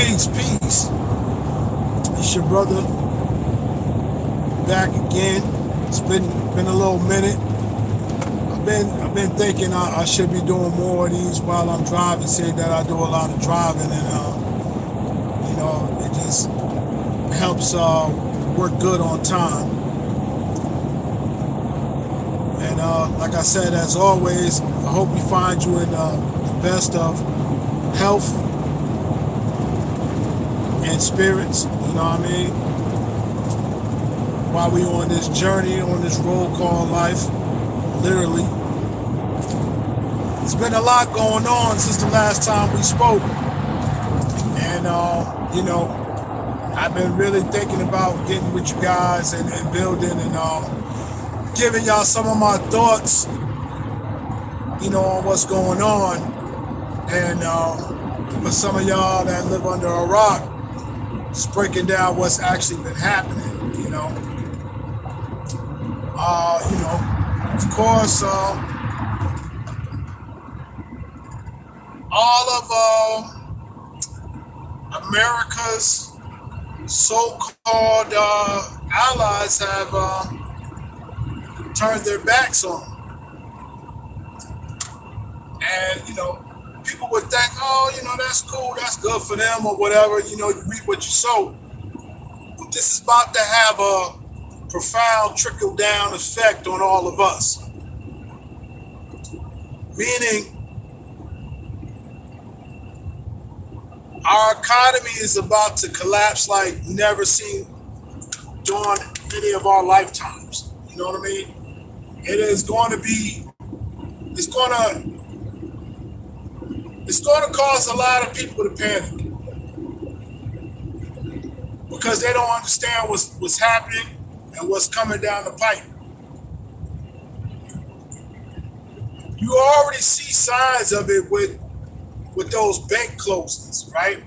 Peace. It's your brother back again. It's been a little minute. I've been thinking I should be doing more of these while I'm driving. Seeing that I do a lot of driving, and it just helps work good on time. And like I said, as always, I hope we find you in the best of health and spirits. You know what I mean? While we on this journey, on this road called life, literally. There's been a lot going on since the last time we spoke. And, I've been really thinking about getting with you guys and building and giving y'all some of my thoughts, on what's going on. And for some of y'all that live under a rock, just breaking down what's actually been happening, of course, all of America's so-called allies have turned their backs on them. And, people would think, that's cool, that's good for them or whatever, you reap what you sow. But this is about to have a profound trickle-down effect on all of us. Meaning, our economy is about to collapse like never seen during any of our lifetimes. You know what I mean? It is going to be, it's going to cause a lot of people to panic because they don't understand what's happening and what's coming down the pipe. You already see signs of it with those bank closings, right?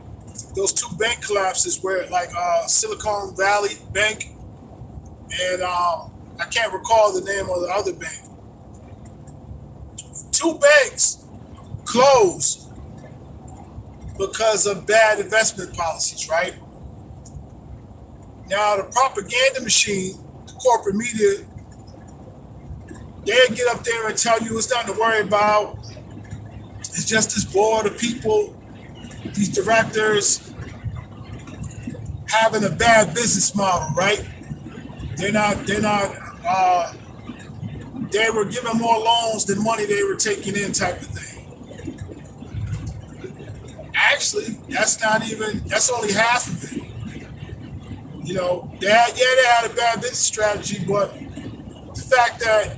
Those two bank collapses where Silicon Valley Bank and I can't recall the name of the other bank. Two banks closed because of bad investment policies, right? Now the propaganda machine, the corporate media, they'll get up there and tell you it's nothing to worry about. It's just this board of people, these directors having a bad business model, right? They were giving more loans than money they were taking in type of thing. Actually, that's only half of it. They had a bad business strategy, but the fact that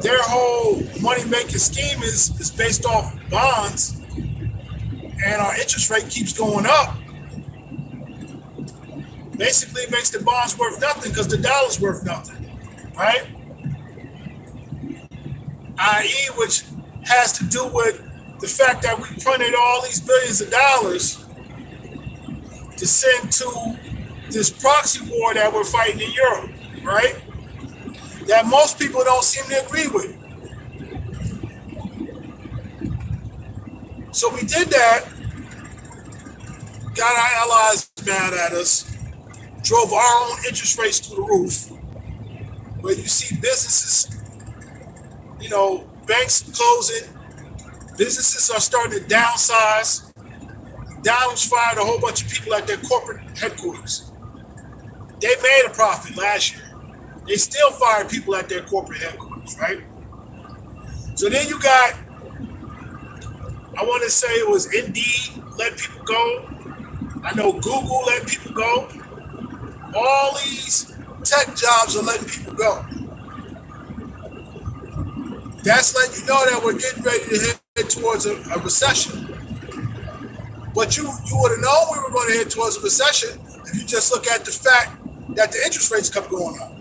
their whole money-making scheme is based off bonds, and our interest rate keeps going up, basically makes the bonds worth nothing because the dollar's worth nothing, right? I.e., which has to do with the fact that we printed all these billions of dollars to send to this proxy war that we're fighting in Europe, right? That most people don't seem to agree with. So we did that, got our allies mad at us, drove our own interest rates through the roof, where you see businesses, banks closing, businesses are starting to downsize. McDonald's fired a whole bunch of people at their corporate headquarters. They made a profit last year. They still fired people at their corporate headquarters, right? So then you got, I want to say it was Indeed let people go. I know Google let people go. All these tech jobs are letting people go. That's letting you know that we're getting ready to head towards a recession. But you would have known we were going to head towards a recession if you just look at the fact that the interest rates kept going up.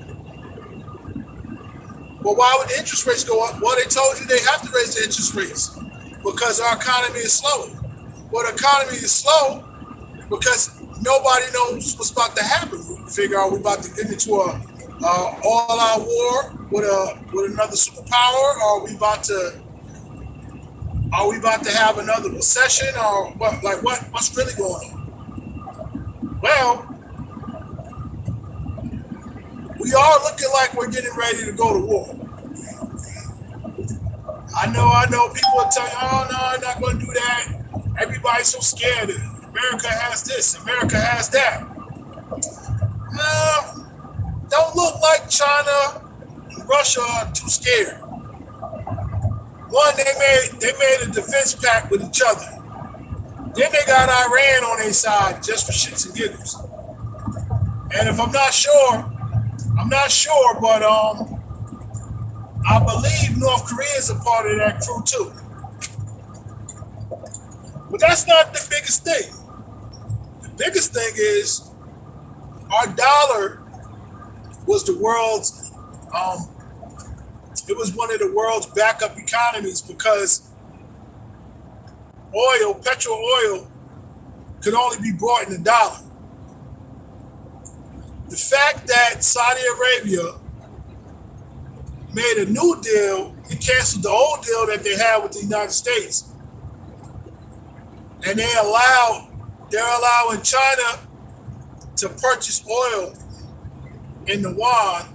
Well, why would the interest rates go up? Well, they told you they have to raise the interest rates because our economy is slow. Well, the economy is slow because nobody knows what's about to happen. We figure, are we about to get into a all-out war with another superpower? Or are we about to have another recession? Or what? What's really going on? Well, we are looking like we're getting ready to go to war. I know. People will tell you, oh no, I'm not going to do that. Everybody's so scared. America has this, America has that. Don't look like China and Russia are too scared. One, they made a defense pact with each other. Then they got Iran on their side just for shits and giggles. And if I'm not sure, but I believe North Korea is a part of that crew too. But that's not the biggest thing. The biggest thing is our dollar was the world's it was one of the world's backup economies because petrol oil, could only be bought in a dollar. The fact that Saudi Arabia made a new deal and canceled the old deal that they had with the United States, and they're allowing China to purchase oil in the yuan,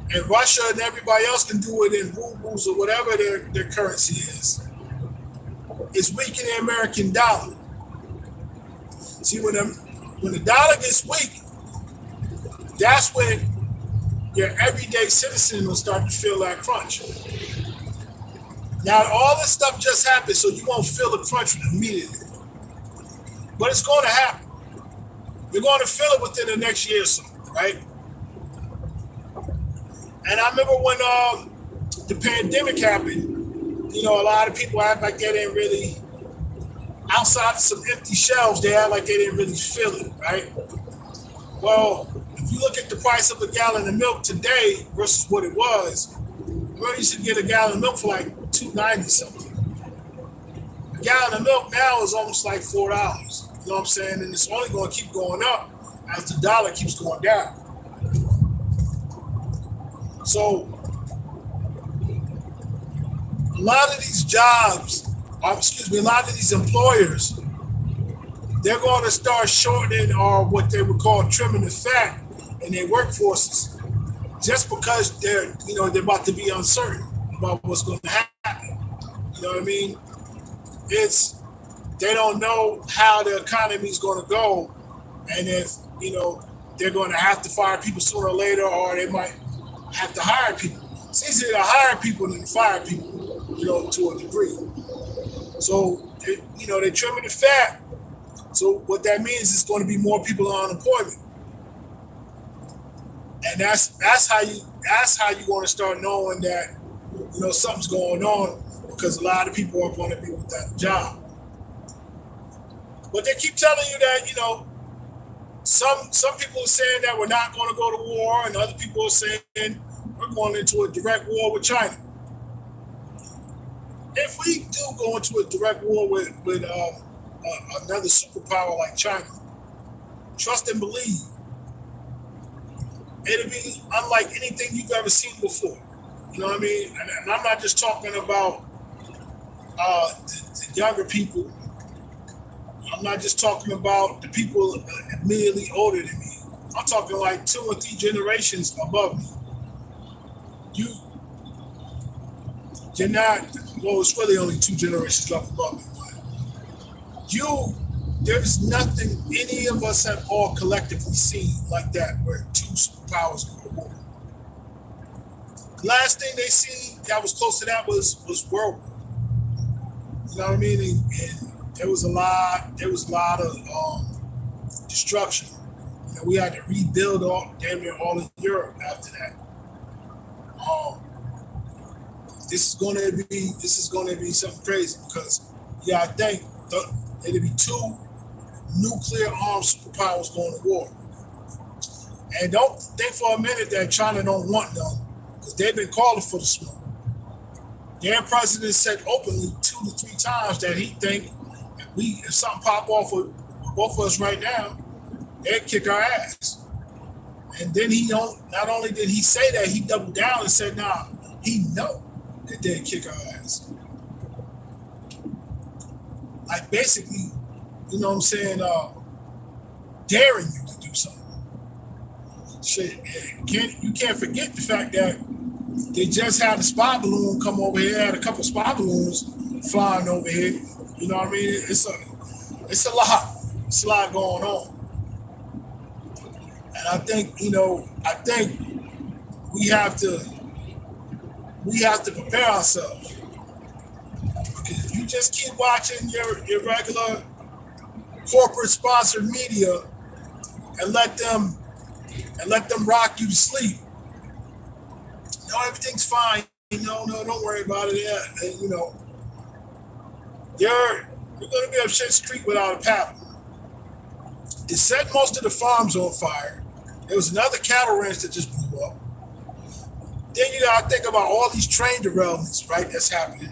and Russia and everybody else can do it in rubles or whatever their currency is. It's weakening the American dollar. See, when the dollar gets weak, that's when your everyday citizen will start to feel that crunch. Now, all this stuff just happened, so you won't feel the crunch immediately. But it's going to happen. You're going to feel it within the next year or so, right? And I remember when the pandemic happened, a lot of people act like they didn't really, outside of some empty shelves, they act like they didn't really feel it, right? Well, if you look at the price of a gallon of milk today versus what it was, you should get a gallon of milk for like $2.90 something. A gallon of milk now is almost like $4. You know what I'm saying? And it's only going to keep going up as the dollar keeps going down. So a lot of these a lot of these employers, they're going to start shortening or what they would call trimming the fat in their workforces, just because they're about to be uncertain about what's going to happen. You know what I mean? They don't know how the economy is going to go, and if they're going to have to fire people sooner or later, or they might have to hire people. It's easier to hire people than to fire people, to a degree. So they're trimming the fat. So what that means is going to be more people on unemployment, and that's how you're going to start knowing that something's going on, because a lot of people are going to be without a job. But they keep telling you that some people are saying that we're not going to go to war, and other people are saying we're going into a direct war with China. If we do go into a direct war with another superpower like China, trust and believe, it'll be unlike anything you've ever seen before. You know what I mean? And I'm not just talking about the younger people. I'm not just talking about the people immediately older than me. I'm talking like 2 or 3 generations above me. You're not, well, it's really only 2 generations left above me, but there's nothing any of us have all collectively seen like that, where 2 superpowers go to war. The last thing they seen that was close to that was World War. You know what I mean? And there was a lot of destruction. We had to rebuild damn near all of Europe after that. This is going to be something crazy, because I think there'll be 2 nuclear armed superpowers going to war. And don't think for a minute that China don't want none, because they've been calling for the smoke. Their president said openly 2 to 3 times that he think if something pop off with both of us right now, they'd kick our ass. And then not only did he say that, he doubled down and said, nah, he know that they'd kick our ass. Like, basically, you know what I'm saying, daring you to do something. Shit, you can't forget the fact that they just had a spy balloon come over here, had a couple spy balloons flying over here. You know what I mean? It's a lot. It's a lot going on. And I think, I think we have to prepare ourselves. Because if you just keep watching your regular corporate sponsored media and let them rock you to sleep, no, everything's fine. No, don't worry about it. Yeah, and, you're going to be up Shit's Creek without a paddle. It set most of the farms on fire. There was another cattle ranch that just blew up. Then I think about all these train derailments, right? That's happening.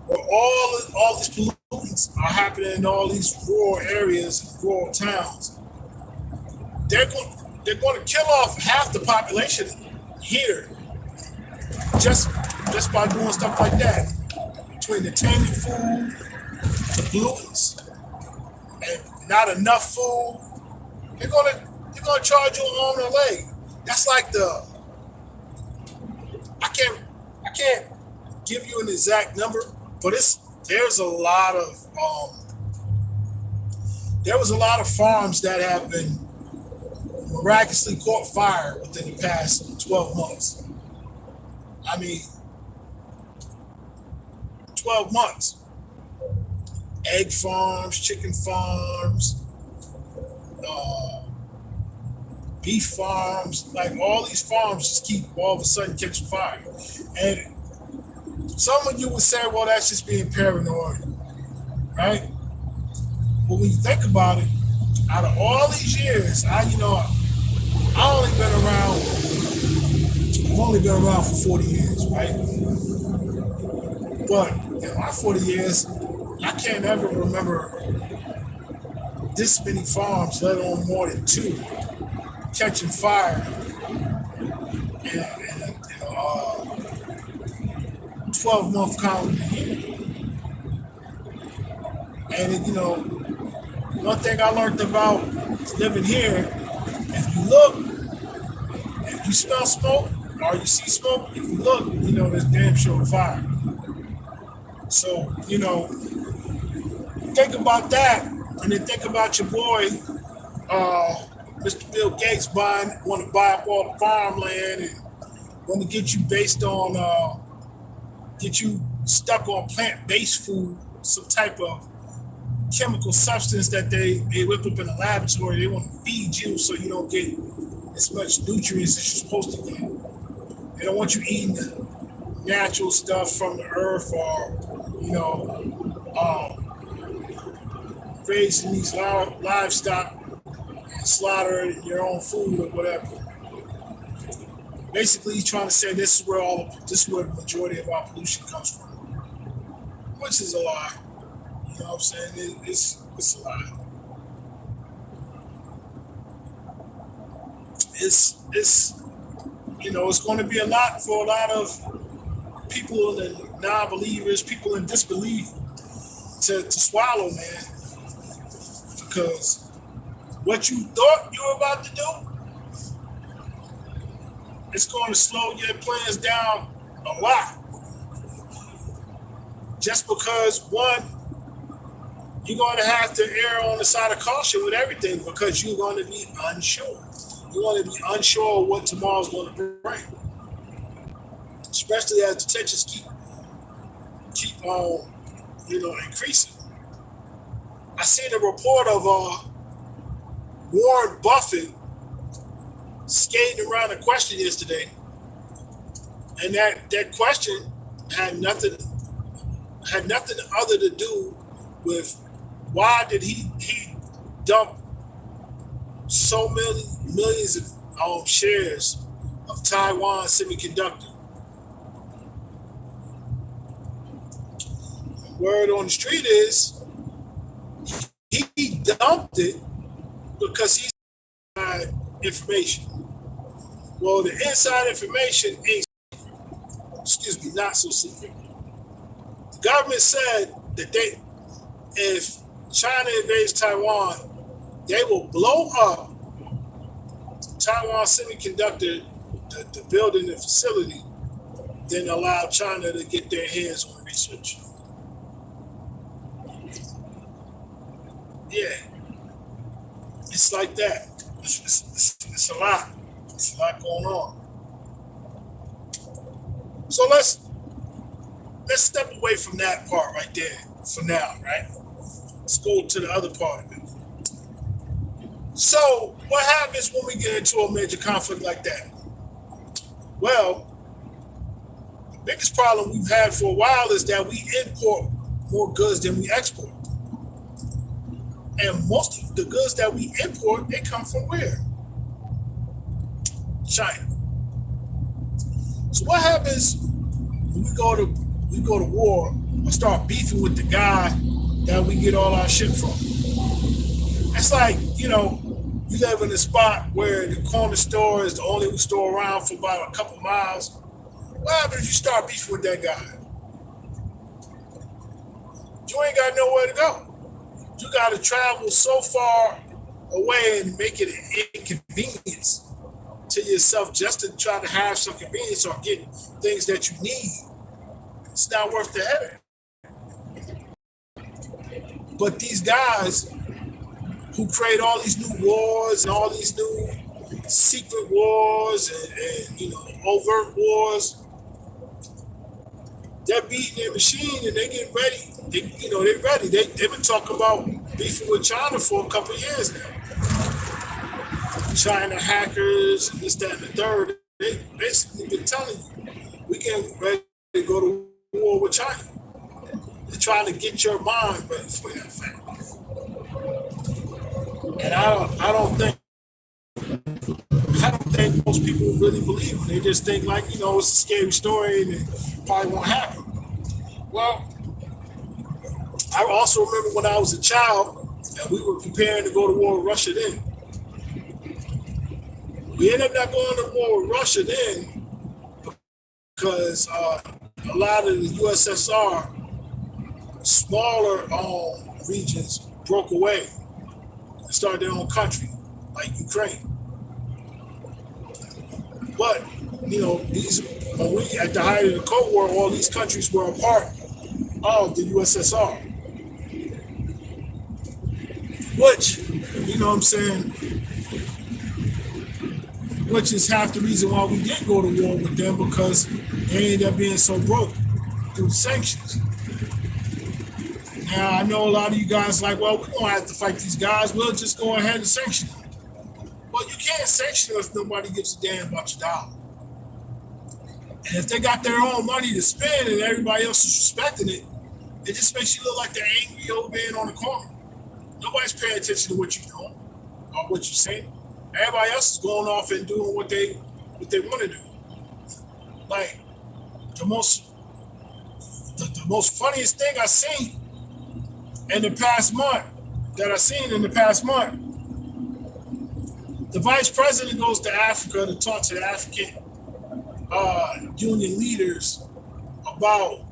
Where all these pollutants are happening in all these rural areas and rural towns. They're going to kill off half the population here just by doing stuff like that. Between the tainted food, the pollutants, and not enough food, they're gonna charge you an arm and a leg. That's like I can't give you an exact number, but there was a lot of farms that have been miraculously caught fire within the past 12 months. I mean, 12 months. Egg farms, chicken farms, beef farms, like all these farms just keep all of a sudden catching fire. And some of you would say, well, that's just being paranoid, right? But when you think about it, out of all these years, I've only been around for 40 years, right? But in my 40 years, I can't ever remember this many farms, let alone more than 2, catching fire in a 12-month calendar year. And one thing I learned about living here, if you smell smoke or you see smoke, if you look, there's damn sure fire. So, think about that, and then think about your boy, Mr. Bill Gates want to buy up all the farmland and want to get you get you stuck on plant-based food, some type of chemical substance that they whip up in a laboratory. They want to feed you so you don't get as much nutrients as you're supposed to get. They don't want you eating the natural stuff from the earth or, raising these livestock and slaughtering your own food or whatever. Basically, he's trying to say this is where the majority of our pollution comes from, which is a lie. You know what I'm saying? It's a lie. It's going to be a lot for a lot of people and non-believers, people in disbelief to swallow, man. Because what you thought you were about to do, it's going to slow your plans down a lot. Just because, one, you're going to have to err on the side of caution with everything because you're going to be unsure. You're going to be unsure of what tomorrow's going to bring. Especially as the tensions keep on, increasing. I seen a report of Warren Buffett skating around a question yesterday, and that question had nothing other to do with why did he dump so many millions of shares of Taiwan Semiconductor. The word on the street is he dumped it because he had information. Well, the inside information ain't, not so secret. The government said that if China invades Taiwan, they will blow up Taiwan Semiconductor, the building and facility, then allow China to get their hands on research. Yeah, it's like that. It's a lot. It's a lot going on. So let's step away from that part right there for now, right? Let's go to the other part of it. So what happens when we get into a major conflict like that? Well, the biggest problem we've had for a while is that we import more goods than we export. And most of the goods that we import, they come from where? China. So what happens when we go to war or start beefing with the guy that we get all our shit from? It's like, you live in a spot where the corner store is the only store around for about a couple miles. What happens if you start beefing with that guy? You ain't got nowhere to go. You got to travel so far away and make it an inconvenience to yourself just to try to have some convenience or get things that you need. It's not worth the headache. But these guys who create all these new wars and all these new secret wars and overt wars, they're beating their machine and they get ready. They're ready. They've been talking about beefing with China for a couple of years now. China hackers and this, that, and the third. They basically been telling you, we getting ready to go to war with China. They're trying to get your mind ready for that fact. And I don't think most people really believe it. They just think it's a scary story and it probably won't happen. Well, I also remember when I was a child and we were preparing to go to war with Russia then. We ended up not going to war with Russia then because a lot of the USSR smaller regions broke away and started their own country, like Ukraine. But when we at the height of the Cold War, all these countries were a part of the USSR, which which is half the reason why we didn't go to war with them, because they ended up being so broke through the sanctions. Now, I know a lot of you guys are like, well, we don't have to fight these guys. We'll just go ahead and sanction them. Well, you can't sanction them if nobody gives a damn about your dollar. And if they got their own money to spend and everybody else is respecting it, it just makes you look like the angry old man on the corner. Nobody's paying attention to what you're doing or what you're saying. Everybody else is going off and doing what they want to do. Like the most funniest thing I seen in the past month the vice president goes to Africa to talk to the African union leaders about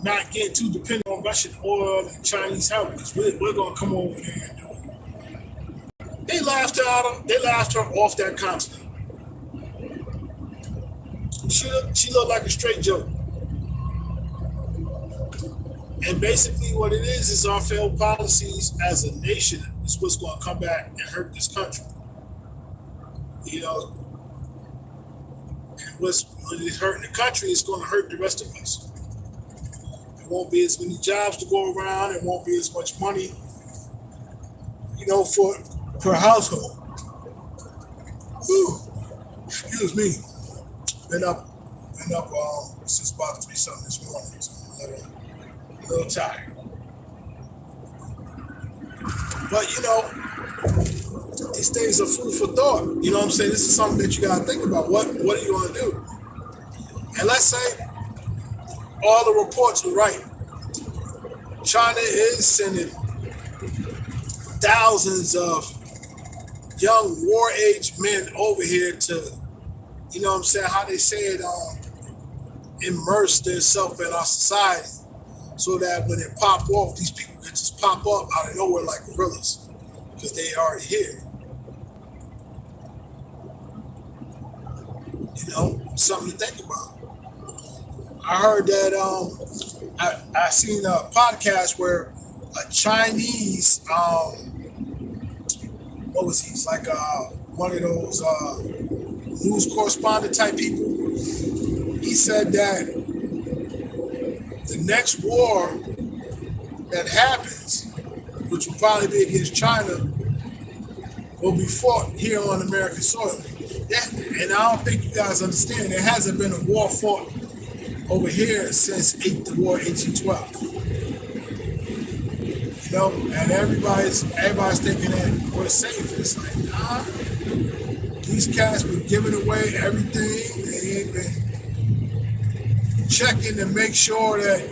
not getting too dependent on Russian oil and Chinese help, because we're going to come over there and do it. They laughed her off that continent. She looked like a straight joke. And basically what it is our failed policies as a nation is what's going to come back and hurt this country. And when it's hurting the country, it's going to hurt the rest of us. There won't be as many jobs to go around. There won't be as much money, per household. Whew. Excuse me. Been up since about 3-something this morning, so I'm a little tired. But these things are food for thought. You know what I'm saying? This is something that you gotta think about. What are you gonna do? And let's say all the reports are right. China is sending thousands of young war-age men over here to, how they say it, immerse themselves in our society, so that when it pop off, these people can just pop up out of nowhere like gorillas because they already here. Something to think about. I heard that I seen a podcast where a Chinese what was he? He's like one of those news correspondent type people. He said that the next war that happens, which will probably be against China, will be fought here on American soil. And I don't think you guys understand, there hasn't been a war fought over here since the war 1812. And everybody's thinking that we're safe. And it's like, nah, these cats been giving away everything. They ain't been checking to make sure that,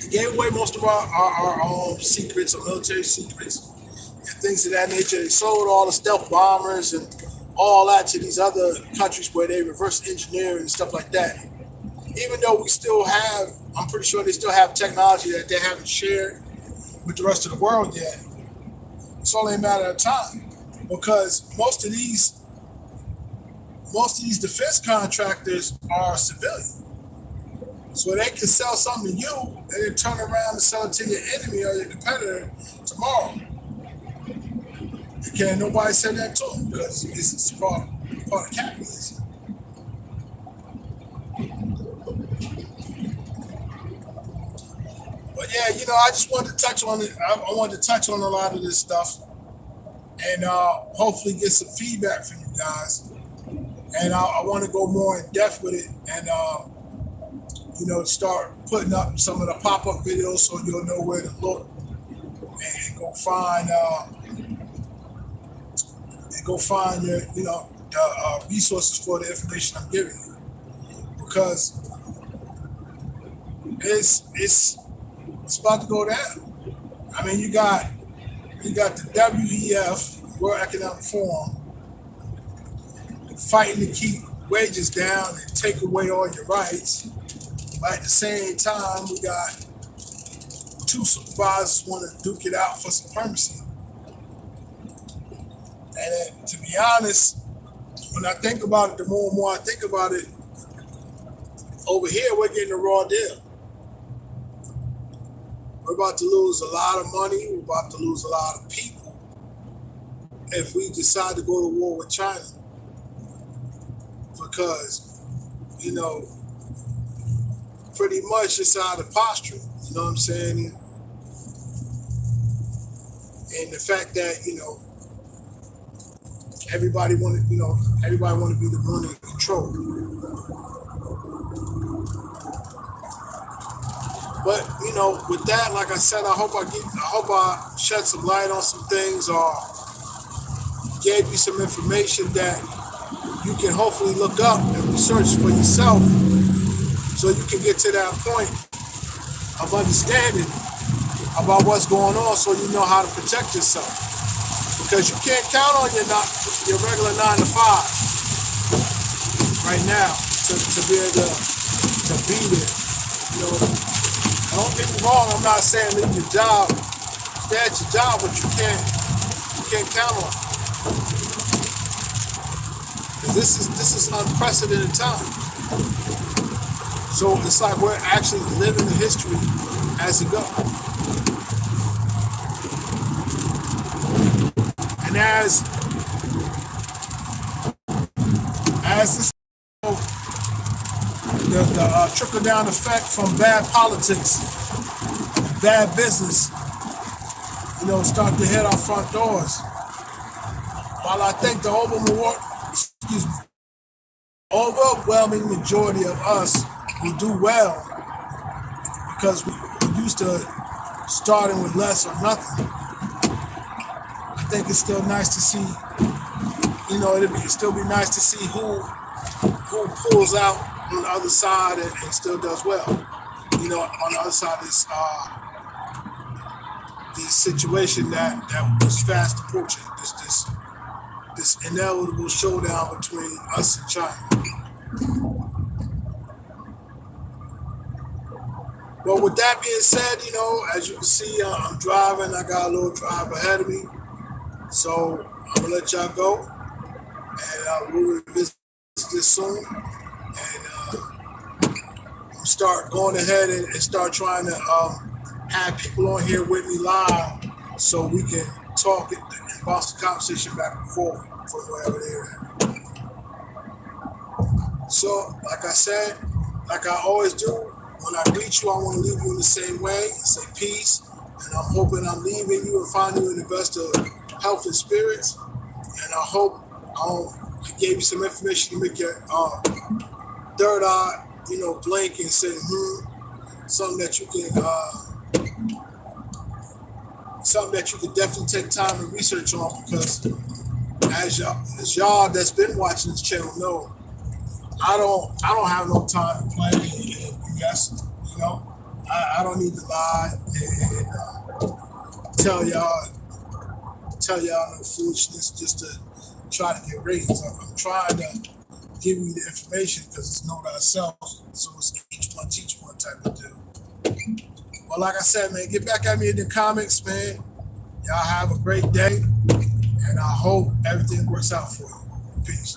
they gave away most of our own secrets or military secrets and things of that nature. They sold all the stealth bombers and all that to these other countries where they reverse engineer and stuff like that. Even though we still have, I'm pretty sure they still have technology that they haven't shared with the rest of the world yet. It's only a matter of time, because most of these defense contractors are civilian. So they can sell something to you and then turn around and sell it to your enemy or your competitor tomorrow. Okay, nobody said that to them because it's part of capitalism. But yeah, I just wanted to touch on it. I wanted to touch on a lot of this stuff and hopefully get some feedback from you guys. And I want to go more in depth with it and, start putting up some of the pop-up videos so you'll know where to look and go find your, the resources for the information I'm giving you, because it's about to go down. I mean, you got the WEF, World Economic Forum, fighting to keep wages down and take away all your rights. But at the same time, we got two supervisors want to duke it out for supremacy. And to be honest, when I think about it, the more and more I think about it, over here we're getting a raw deal. We're about to lose a lot of money. We're about to lose a lot of people if we decide to go to war with China. Because, pretty much it's out of posture. You know what I'm saying? And the fact that, everybody want to be the one in control. But with that, like I said, I hope I shed some light on some things or gave you some information that you can hopefully look up and research for yourself, so you can get to that point of understanding about what's going on, so you know how to protect yourself. Because you can't count on your regular 9 to 5 right now to be able to be there. Don't get me wrong, I'm not saying leave your job, stay at your job, but you can't count on it. This is unprecedented time. So it's like we're actually living the history as it goes. And as this, the trickle-down effect from bad politics, bad business, start to hit our front doors. While I think the overwhelming majority of us will do well, because we're used to starting with less or nothing. I think it's still nice to see, it'll still be nice to see who pulls out on the other side and still does well. On the other side of this situation that was fast approaching, this inevitable showdown between us and China. But with that being said, as you can see, I'm driving. I got a little drive ahead of me. So I'm going to let y'all go. And we'll revisit this soon. And start going ahead and start trying to have people on here with me live so we can talk and bounce the conversation back and forth from wherever they're at. So, like I said, like I always do, when I greet you, I want to leave you in the same way and say peace. And I'm hoping I'm leaving you and finding you in the best of health and spirits. And I hope I gave you some information to make your third eye, blink and say, something that you can definitely take time and research on, because as y'all that's been watching this channel know, I don't have no time to play and yes, I don't need to lie and tell y'all no foolishness just to try to get ratings. I'm trying to give you the information because it's know thyself, so it's each one teach one type of deal. But like I said, man, get back at me in the comments, man. Y'all have a great day, and I hope everything works out for you. Peace.